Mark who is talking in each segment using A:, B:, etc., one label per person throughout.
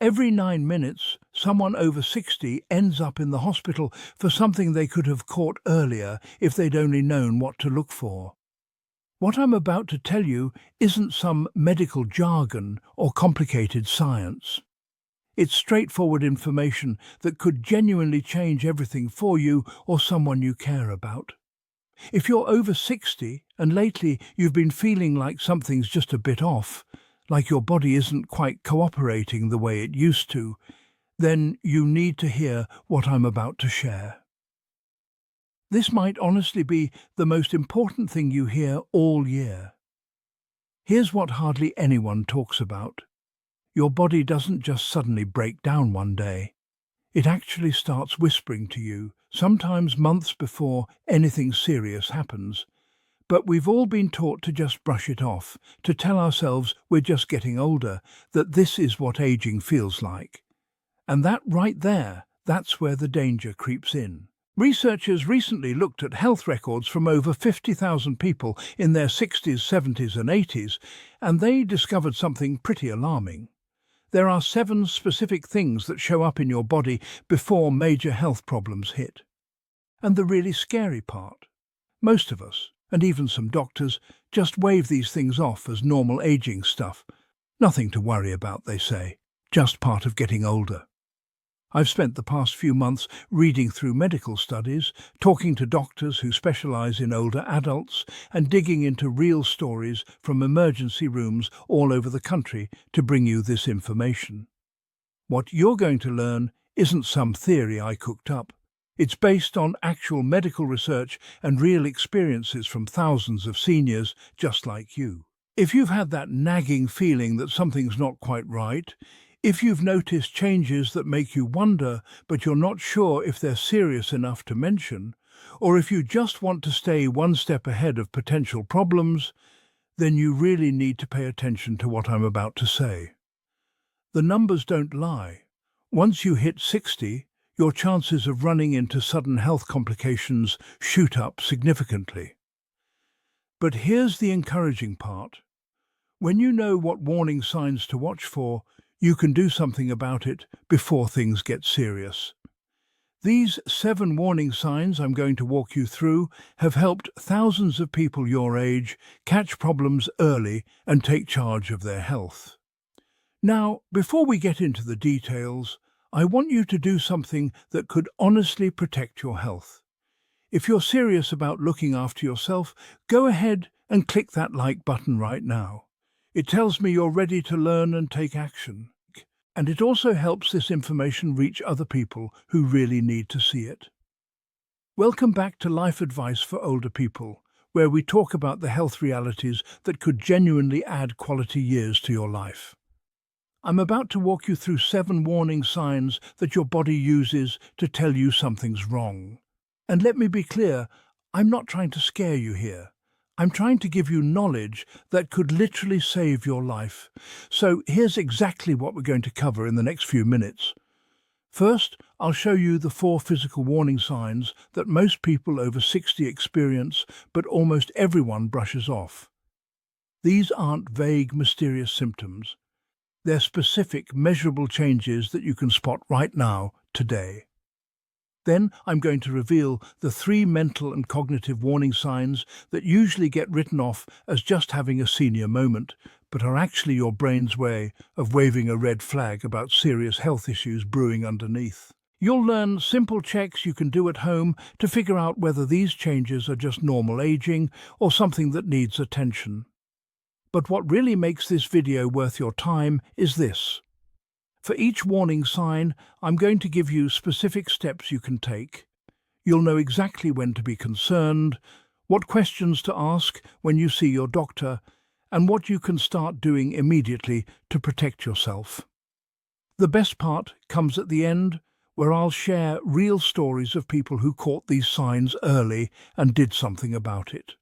A: Every 9 minutes, someone over 60 ends up in the hospital for something they could have caught earlier if they'd only known what to look for. What I'm about to tell you isn't some medical jargon or complicated science. It's straightforward information that could genuinely change everything for you or someone you care about. If you're over 60 and lately you've been feeling like something's just a bit off, like your body isn't quite cooperating the way it used to, then you need to hear what I'm about to share. This might honestly be the most important thing you hear all year. Here's what hardly anyone talks about. Your body doesn't just suddenly break down one day. It actually starts whispering to you, sometimes months before anything serious happens. But we've all been taught to just brush it off, to tell ourselves we're just getting older, that this is what aging feels like. And that right there, that's where the danger creeps in. Researchers recently looked at health records from over 50,000 people in their 60s, 70s and 80s, and they discovered something pretty alarming. There are 7 specific things that show up in your body before major health problems hit. And the really scary part, most of us, and even some doctors, just wave these things off as normal aging stuff. Nothing to worry about, they say, just part of getting older. I've spent the past few months reading through medical studies, talking to doctors who specialize in older adults, and digging into real stories from emergency rooms all over the country to bring you this information. What you're going to learn isn't some theory I cooked up. It's based on actual medical research and real experiences from thousands of seniors just like you. If you've had that nagging feeling that something's not quite right, if you've noticed changes that make you wonder but you're not sure if they're serious enough to mention, or if you just want to stay one step ahead of potential problems, then you really need to pay attention to what I'm about to say. The numbers don't lie. Once you hit 60, your chances of running into sudden health complications shoot up significantly. But here's the encouraging part. When you know what warning signs to watch for, you can do something about it before things get serious. These 7 warning signs I'm going to walk you through have helped thousands of people your age catch problems early and take charge of their health. Now, before we get into the details, I want you to do something that could honestly protect your health. If you're serious about looking after yourself, go ahead and click that like button right now. It tells me you're ready to learn and take action. And it also helps this information reach other people who really need to see it. Welcome back to Life Advice for Older People, where we talk about the health realities that could genuinely add quality years to your life. I'm about to walk you through 7 warning signs that your body uses to tell you something's wrong. And let me be clear, I'm not trying to scare you here. I'm trying to give you knowledge that could literally save your life. So here's exactly what we're going to cover in the next few minutes. First, I'll show you the 4 physical warning signs that most people over 60 experience, but almost everyone brushes off. These aren't vague, mysterious symptoms. They're specific, measurable changes that you can spot right now, today. Then I'm going to reveal the 3 mental and cognitive warning signs that usually get written off as just having a senior moment, but are actually your brain's way of waving a red flag about serious health issues brewing underneath. You'll learn simple checks you can do at home to figure out whether these changes are just normal aging or something that needs attention. But what really makes this video worth your time is this. For each warning sign, I'm going to give you specific steps you can take. You'll know exactly when to be concerned, what questions to ask when you see your doctor, and what you can start doing immediately to protect yourself. The best part comes at the end, where I'll share real stories of people who caught these signs early and did something about it.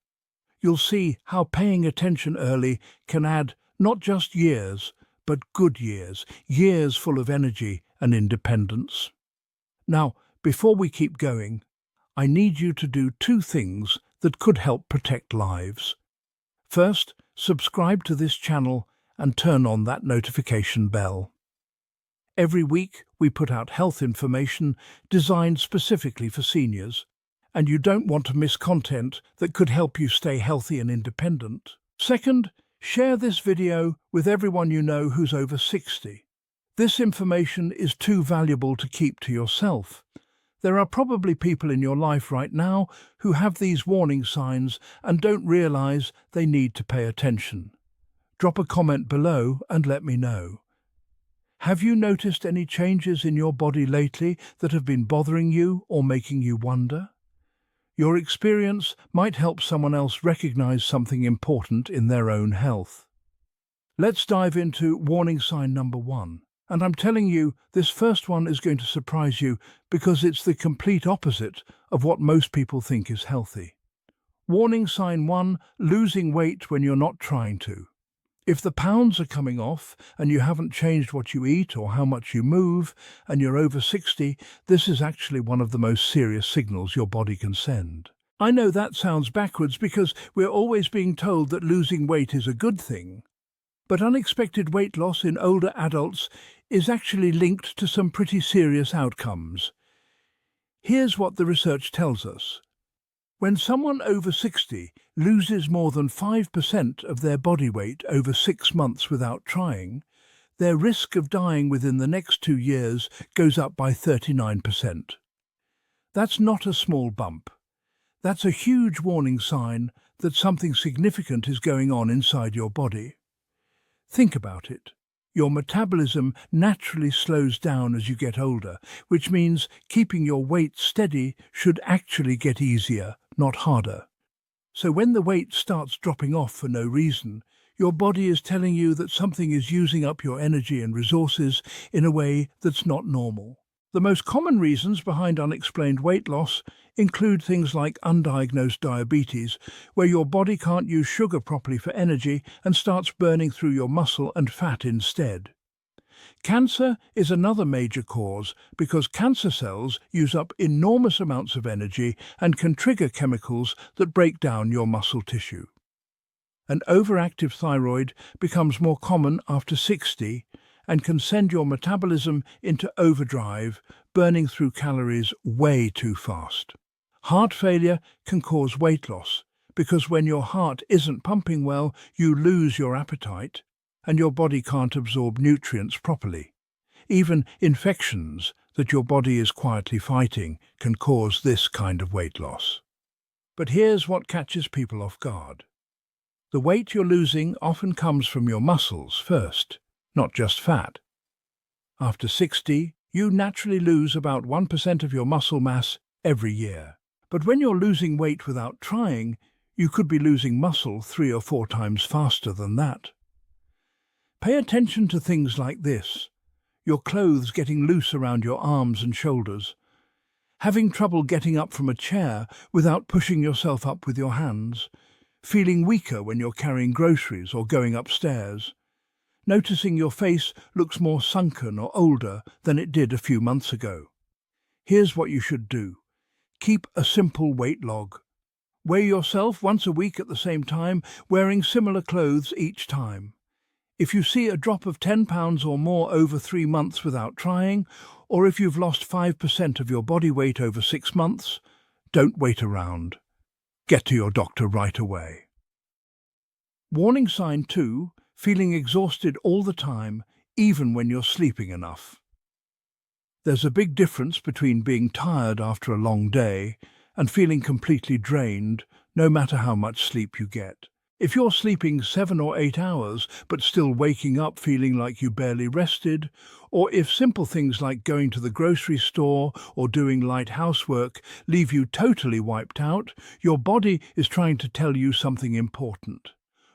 A: You'll see how paying attention early can add not just years, but good years, years full of energy and independence. Now, before we keep going, I need you to do 2 things that could help protect lives. First, subscribe to this channel and turn on that notification bell. Every week, we put out health information designed specifically for seniors, and you don't want to miss content that could help you stay healthy and independent. Second, share this video with everyone you know who's over 60. This information is too valuable to keep to yourself. There are probably people in your life right now who have these warning signs and don't realize they need to pay attention. Drop a comment below and let me know. Have you noticed any changes in your body lately that have been bothering you or making you wonder? Your experience might help someone else recognize something important in their own health. Let's dive into warning sign number 1. And I'm telling you, this first one is going to surprise you because it's the complete opposite of what most people think is healthy. Warning sign 1, losing weight when you're not trying to. If the pounds are coming off and you haven't changed what you eat or how much you move and you're over 60, this is actually one of the most serious signals your body can send. I know that sounds backwards because we're always being told that losing weight is a good thing. But unexpected weight loss in older adults is actually linked to some pretty serious outcomes. Here's what the research tells us. When someone over 60 loses more than 5% of their body weight over 6 months without trying, their risk of dying within the next 2 years goes up by 39%. That's not a small bump. That's a huge warning sign that something significant is going on inside your body. Think about it. Your metabolism naturally slows down as you get older, which means keeping your weight steady should actually get easier, not harder. So when the weight starts dropping off for no reason, your body is telling you that something is using up your energy and resources in a way that's not normal. The most common reasons behind unexplained weight loss include things like undiagnosed diabetes, where your body can't use sugar properly for energy and starts burning through your muscle and fat instead. Cancer is another major cause because cancer cells use up enormous amounts of energy and can trigger chemicals that break down your muscle tissue. An overactive thyroid becomes more common after 60 and can send your metabolism into overdrive, burning through calories way too fast. Heart failure can cause weight loss because when your heart isn't pumping well, you lose your appetite and your body can't absorb nutrients properly. Even infections that your body is quietly fighting can cause this kind of weight loss. But here's what catches people off guard. The weight you're losing often comes from your muscles first, not just fat. After 60, you naturally lose about 1% of your muscle mass every year. But when you're losing weight without trying, you could be losing muscle 3 or 4 times faster than that. Pay attention to things like this. Your clothes getting loose around your arms and shoulders. Having trouble getting up from a chair without pushing yourself up with your hands. Feeling weaker when you're carrying groceries or going upstairs. Noticing your face looks more sunken or older than it did a few months ago. Here's what you should do. Keep a simple weight log. Weigh yourself once a week at the same time, wearing similar clothes each time. If you see a drop of 10 pounds or more over 3 months without trying, or if you've lost 5% of your body weight over 6 months, don't wait around. Get to your doctor right away. Warning sign 2, feeling exhausted all the time, even when you're sleeping enough. There's a big difference between being tired after a long day and feeling completely drained, no matter how much sleep you get. If you're sleeping 7 or 8 hours but still waking up feeling like you barely rested, or if simple things like going to the grocery store or doing light housework leave you totally wiped out, your body is trying to tell you something important.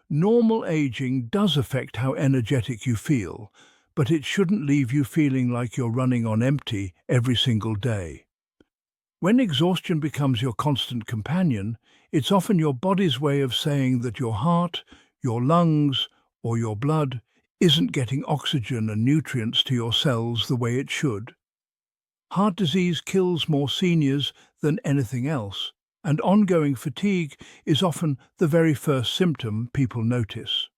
A: Normal aging does affect how energetic you feel, but it shouldn't leave you feeling like you're running on empty every single day. When exhaustion becomes your constant companion, it's often your body's way of saying that your heart, your lungs, or your blood isn't getting oxygen and nutrients to your cells the way it should. Heart disease kills more seniors than anything else, and ongoing fatigue is often the very first symptom people notice.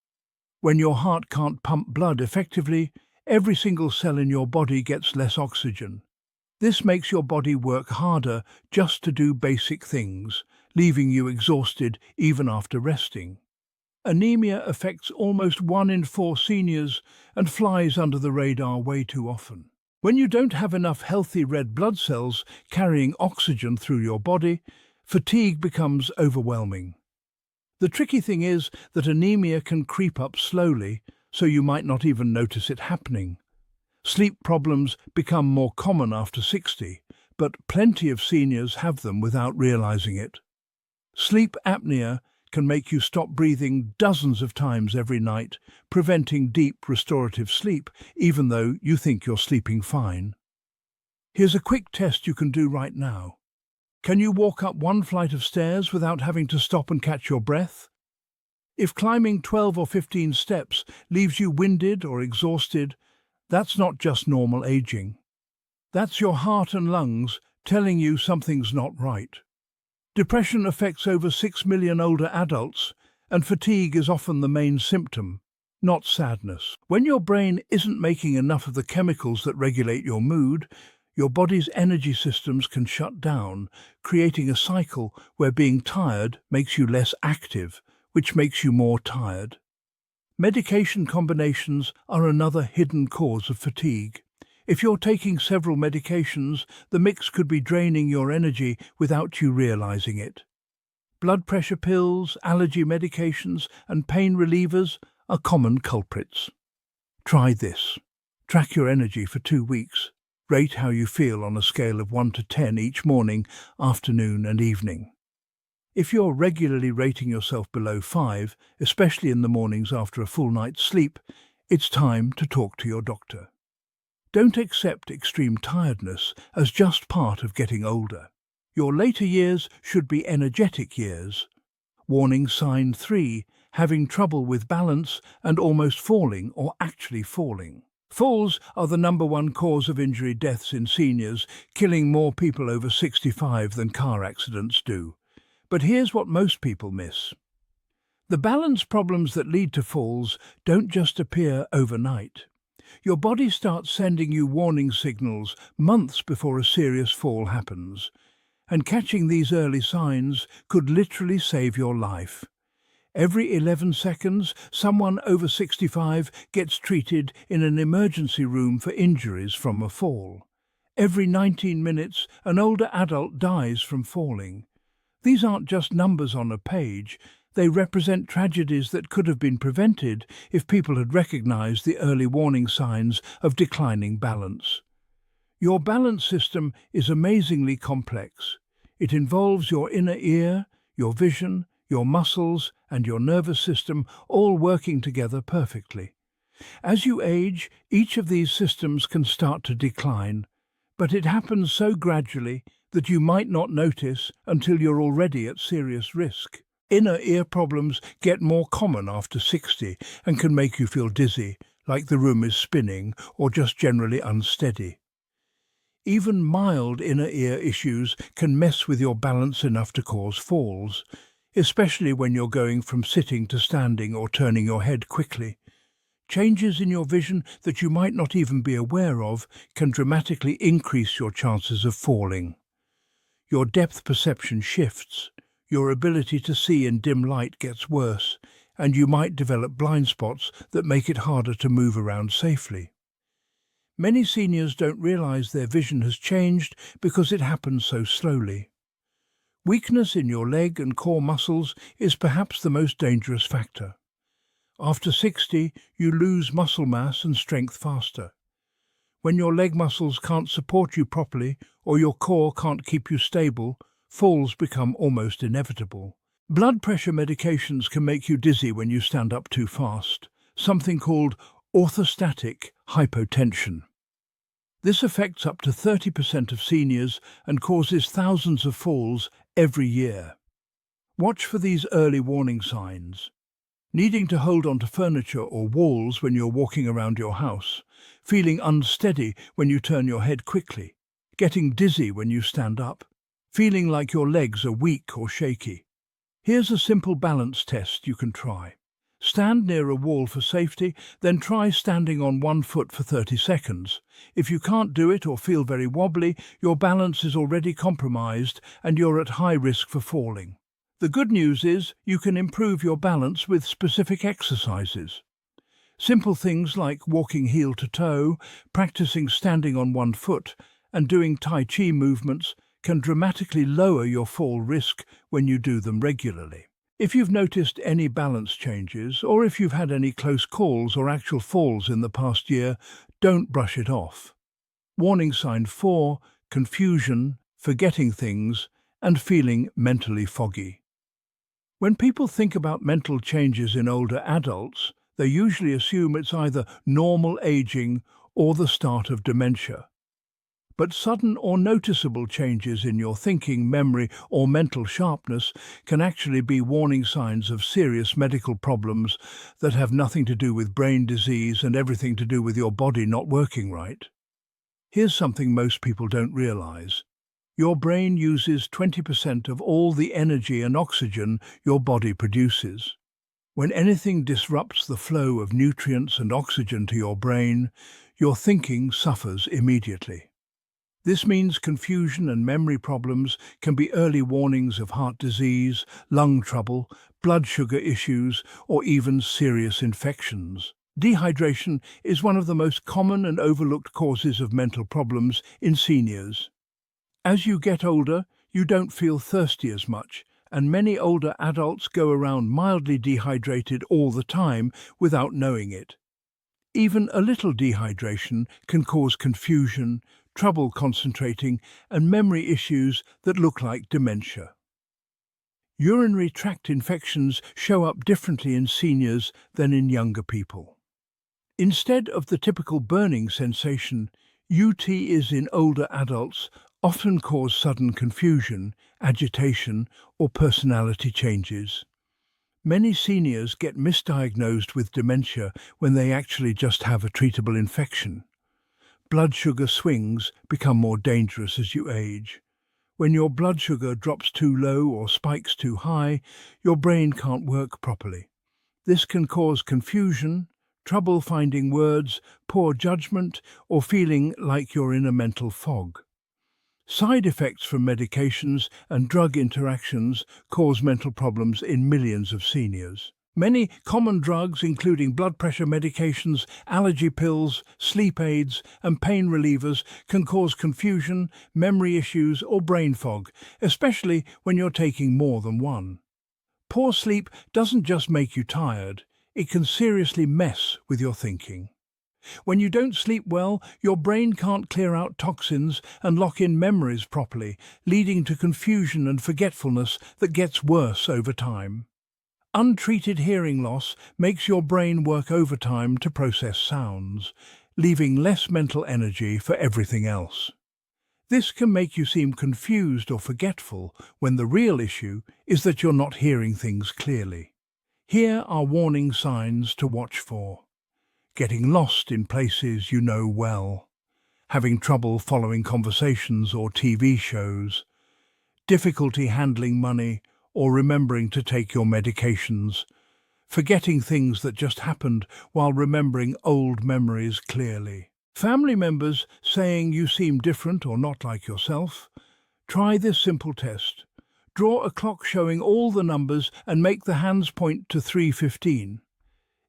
A: When your heart can't pump blood effectively, Every single cell in your body gets less oxygen. This makes your body work harder just to do basic things, leaving you exhausted even after resting. Anemia affects almost 1 in 4 seniors and flies under the radar way too often. When you don't have enough healthy red blood cells carrying oxygen through your body, fatigue becomes overwhelming. The tricky thing is that anemia can creep up slowly, so you might not even notice it happening. Sleep problems become more common after 60, but plenty of seniors have them without realizing it. Sleep apnea can make you stop breathing dozens of times every night, preventing deep restorative sleep, even though you think you're sleeping fine. Here's a quick test you can do right now. Can you walk up 1 flight of stairs without having to stop and catch your breath? If climbing 12 or 15 steps leaves you winded or exhausted, that's not just normal aging. That's your heart and lungs telling you something's not right. Depression affects over 6 million older adults, and fatigue is often the main symptom, not sadness. When your brain isn't making enough of the chemicals that regulate your mood, your body's energy systems can shut down, creating a cycle where being tired makes you less active, which makes you more tired. Medication combinations are another hidden cause of fatigue. If you're taking several medications, the mix could be draining your energy without you realizing it. Blood pressure pills, allergy medications, and pain relievers are common culprits. Try this. Track your energy for 2 weeks. Rate how you feel on a scale of 1 to 10 each morning, afternoon, and evening. If you're regularly rating yourself below 5, especially in the mornings after a full night's sleep, it's time to talk to your doctor. Don't accept extreme tiredness as just part of getting older. Your later years should be energetic years. Warning sign 3, having trouble with balance and almost falling or actually falling. Falls are the #1 cause of injury deaths in seniors, killing more people over 65 than car accidents do. But here's what most people miss. The balance problems that lead to falls don't just appear overnight. Your body starts sending you warning signals months before a serious fall happens, and catching these early signs could literally save your life. Every 11 seconds, someone over 65 gets treated in an emergency room for injuries from a fall. Every 19 minutes, an older adult dies from falling. These aren't just numbers on a page. They represent tragedies that could have been prevented if people had recognized the early warning signs of declining balance. Your balance system is amazingly complex. It involves your inner ear, your vision, your muscles, and your nervous system all working together perfectly. As you age, each of these systems can start to decline, but it happens so gradually that you might not notice until you're already at serious risk. Inner ear problems get more common after 60 and can make you feel dizzy, like the room is spinning, or just generally unsteady. Even mild inner ear issues can mess with your balance enough to cause falls, especially when you're going from sitting to standing or turning your head quickly. Changes in your vision that you might not even be aware of can dramatically increase your chances of falling. Your depth perception shifts, your ability to see in dim light gets worse, and you might develop blind spots that make it harder to move around safely. Many seniors don't realize their vision has changed because it happens so slowly. Weakness in your leg and core muscles is perhaps the most dangerous factor. After 60, you lose muscle mass and strength faster. When your leg muscles can't support you properly or your core can't keep you stable, falls become almost inevitable. Blood pressure medications can make you dizzy when you stand up too fast, something called orthostatic hypotension. This affects up to 30% of seniors and causes thousands of falls every year. Watch for these early warning signs. Needing to hold onto furniture or walls when you're walking around your house, feeling unsteady when you turn your head quickly, getting dizzy when you stand up, feeling like your legs are weak or shaky. Here's a simple balance test you can try. Stand near a wall for safety, then try standing on one foot for 30 seconds. If you can't do it or feel very wobbly, your balance is already compromised and you're at high risk for falling. The good news is you can improve your balance with specific exercises. Simple things like walking heel to toe, practicing standing on one foot, and doing Tai Chi movements can dramatically lower your fall risk when you do them regularly. If you've noticed any balance changes, or if you've had any close calls or actual falls in the past year, don't brush it off. Warning sign 4, confusion, forgetting things, and feeling mentally foggy. When people think about mental changes in older adults, they usually assume it's either normal aging or the start of dementia. But sudden or noticeable changes in your thinking, memory, or mental sharpness can actually be warning signs of serious medical problems that have nothing to do with brain disease and everything to do with your body not working right. Here's something most people don't realize. Your brain uses 20% of all the energy and oxygen your body produces. When anything disrupts the flow of nutrients and oxygen to your brain, your thinking suffers immediately. This means confusion and memory problems can be early warnings of heart disease, lung trouble, blood sugar issues, or even serious infections. Dehydration is one of the most common and overlooked causes of mental problems in seniors. As you get older, you don't feel thirsty as much, and many older adults go around mildly dehydrated all the time without knowing it. Even a little dehydration can cause confusion, trouble concentrating, and memory issues that look like dementia. Urinary tract infections show up differently in seniors than in younger people. Instead of the typical burning sensation, UTIs in older adults often cause sudden confusion, agitation, or personality changes. Many seniors get misdiagnosed with dementia when they actually just have a treatable infection. Blood sugar swings become more dangerous as you age. When your blood sugar drops too low or spikes too high, your brain can't work properly. This can cause confusion, trouble finding words, poor judgment, or feeling like you're in a mental fog. Side effects from medications and drug interactions cause mental problems in millions of seniors. Many common drugs, including blood pressure medications, allergy pills, sleep aids, and pain relievers, can cause confusion, memory issues, or brain fog, especially when you're taking more than one. Poor sleep doesn't just make you tired, it can seriously mess with your thinking. When you don't sleep well, your brain can't clear out toxins and lock in memories properly, leading to confusion and forgetfulness that gets worse over time. Untreated hearing loss makes your brain work overtime to process sounds, leaving less mental energy for everything else. This can make you seem confused or forgetful when the real issue is that you're not hearing things clearly. Here are warning signs to watch for. Getting lost in places you know well, having trouble following conversations or TV shows, difficulty handling money or remembering to take your medications, forgetting things that just happened while remembering old memories clearly. Family members saying you seem different or not like yourself. Try this simple test. Draw a clock showing all the numbers and make the hands point to 3:15.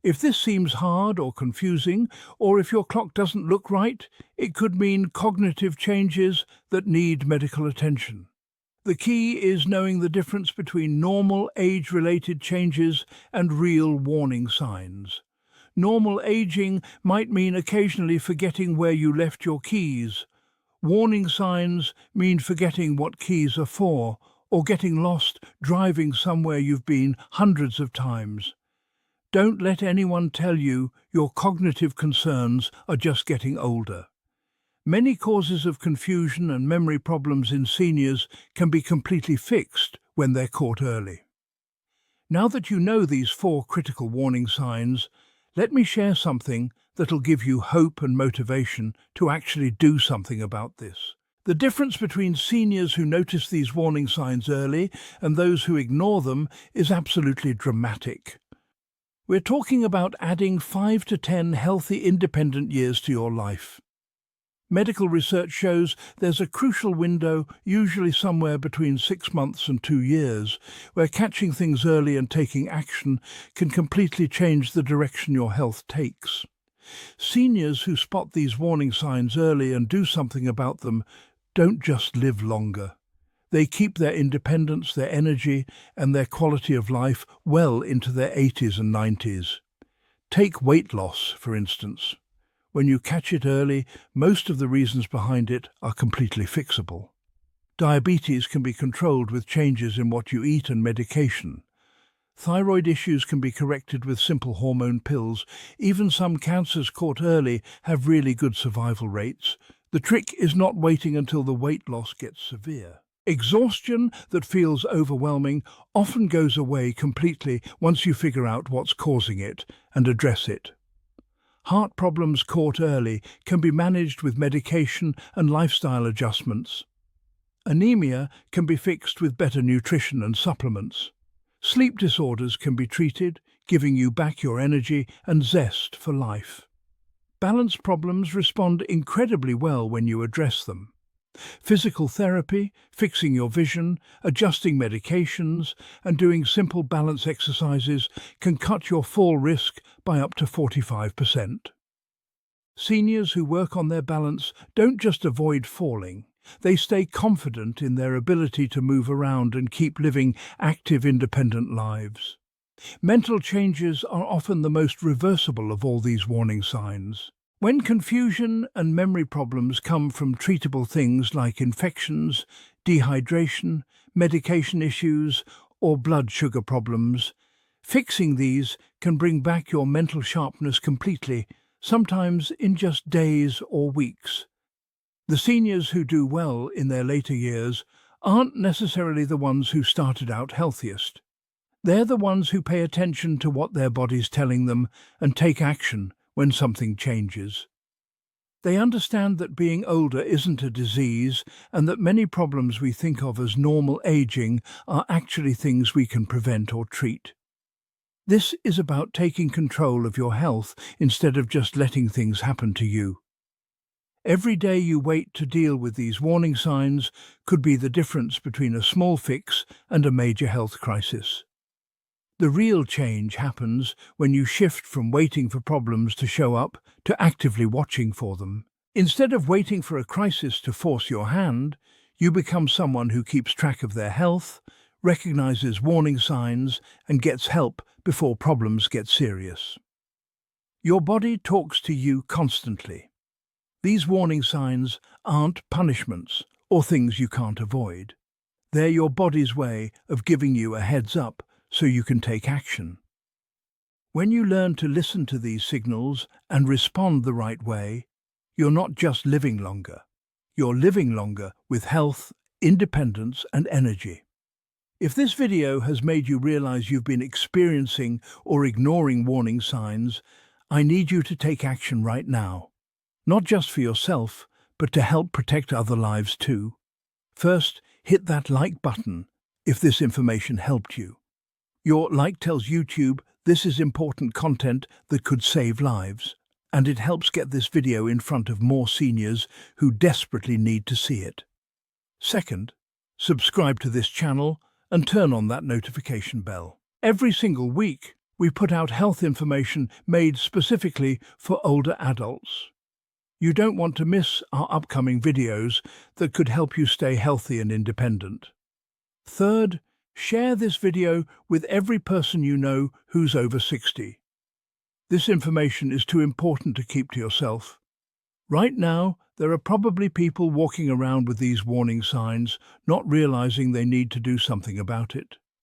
A: If this seems hard or confusing, or if your clock doesn't look right, it could mean cognitive changes that need medical attention. The key is knowing the difference between normal age-related changes and real warning signs. Normal aging might mean occasionally forgetting where you left your keys. Warning signs mean forgetting what keys are for, or getting lost driving somewhere you've been hundreds of times. Don't let anyone tell you your cognitive concerns are just getting older. Many causes of confusion and memory problems in seniors can be completely fixed when they're caught early. Now that you know these 4 critical warning signs, let me share something that'll give you hope and motivation to actually do something about this. The difference between seniors who notice these warning signs early and those who ignore them is absolutely dramatic. We're talking about adding 5 to 10 healthy independent years to your life. Medical research shows there's a crucial window, usually somewhere between 6 months and 2 years, where catching things early and taking action can completely change the direction your health takes. Seniors who spot these warning signs early and do something about them don't just live longer. They keep their independence, their energy, and their quality of life well into their 80s and 90s. Take weight loss, for instance. When you catch it early, most of the reasons behind it are completely fixable. Diabetes can be controlled with changes in what you eat and medication. Thyroid issues can be corrected with simple hormone pills. Even some cancers caught early have really good survival rates. The trick is not waiting until the weight loss gets severe. Exhaustion that feels overwhelming often goes away completely once you figure out what's causing it and address it. Heart problems caught early can be managed with medication and lifestyle adjustments. Anemia can be fixed with better nutrition and supplements. Sleep disorders can be treated, giving you back your energy and zest for life. Balance problems respond incredibly well when you address them. Physical therapy, fixing your vision, adjusting medications, and doing simple balance exercises can cut your fall risk by up to 45%. Seniors who work on their balance don't just avoid falling, they stay confident in their ability to move around and keep living active, independent lives. Mental changes are often the most reversible of all these warning signs. When confusion and memory problems come from treatable things like infections, dehydration, medication issues, or blood sugar problems, fixing these can bring back your mental sharpness completely, sometimes in just days or weeks. The seniors who do well in their later years aren't necessarily the ones who started out healthiest. They're the ones who pay attention to what their body's telling them and take action when something changes. They understand that being older isn't a disease and that many problems we think of as normal aging are actually things we can prevent or treat. This is about taking control of your health instead of just letting things happen to you. Every day you wait to deal with these warning signs could be the difference between a small fix and a major health crisis. The real change happens when you shift from waiting for problems to show up to actively watching for them. Instead of waiting for a crisis to force your hand, you become someone who keeps track of their health, recognizes warning signs, and gets help before problems get serious. Your body talks to you constantly. These warning signs aren't punishments or things you can't avoid. They're your body's way of giving you a heads up so you can take action. When you learn to listen to these signals and respond the right way, you're not just living longer. You're living longer with health, independence, and energy. If this video has made you realize you've been experiencing or ignoring warning signs, I need you to take action right now. Not just for yourself, but to help protect other lives too. First, hit that like button if this information helped you. Your like tells YouTube this is important content that could save lives, and it helps get this video in front of more seniors who desperately need to see it. Second, subscribe to this channel and turn on that notification bell. Every single week, we put out health information made specifically for older adults. You don't want to miss our upcoming videos that could help you stay healthy and independent. Third, share this video with every person you know who's over 60. This information is too important to keep to yourself. Right now, there are probably people walking around with these warning signs, not realizing they need to do something about it.